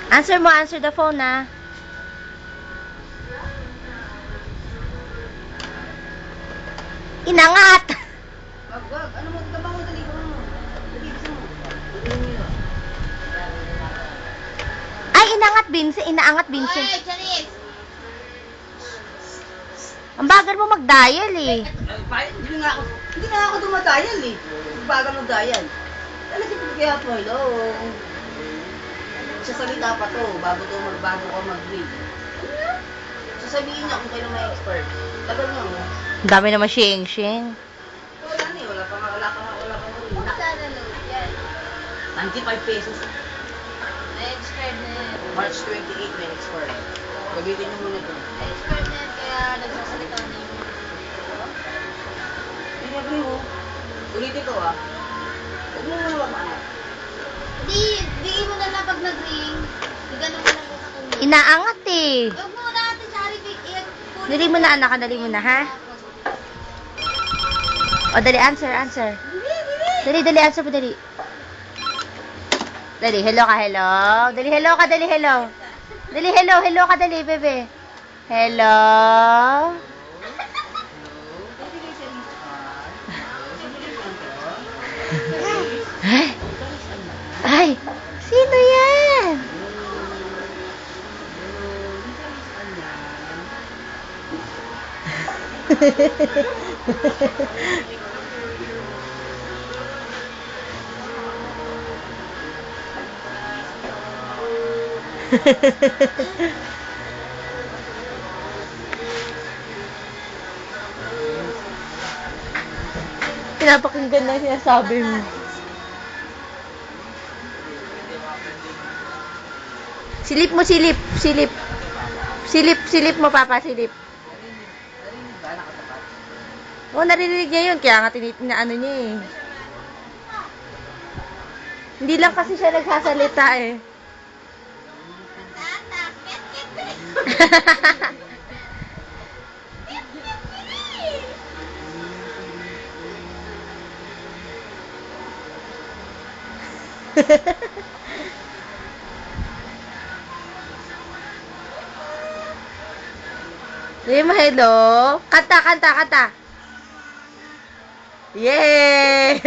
Answer mo, answer the phone, na. Inangat! Wag. Ano mo, tabang mo, dali ko mo. Dali, bisa mo. Ay, inangat, Vincent. Inaangat, Vincent. Oy, Charis! Ang bagal mo mag-dial, eh. Hindi nga ako dumadial eh. Bagal mo dial. Talaga ito kaya po, hello. Sa salita pa to, bago ka mag-read. Sasabihin niya kung kailan may expert. Tagal nga mo. Ang dami naman shing-shing. Wala na eh, wala pa rin. Magkano load yan? 95 pesos. Na-expired na yan. March 28 may expert. Gamitin niyo muna to. Na-expired na yan, kaya nagsasalita na yung mga Hindi nga mo. Ulitin ko ah. Huwag mo muna mamangat. Bigay mo na lang pag nag-ring. Ganun mo lang sa kanya. Inaangat, eh. Huwag mo natin sa haribig. Dali mo na, anak. Dali mo na, ha? O, dali, answer. Dali, answer mo, dali. Dali, hello ka, hello. Dali, hello ka, dali, hello. Dali, hello ka, dali, bebe. Hello. Ay, sino yan? Pinapakinggan na sinasabi mo. Silip mo, silip. Silip mo, papa, silip. Narinig ba? Nakatapat? Oo, narinig niya yun. Kaya nga ano niya eh. Hindi lang kasi siya nagsasalita eh. Sabi mo, hello. Kanta. Yay!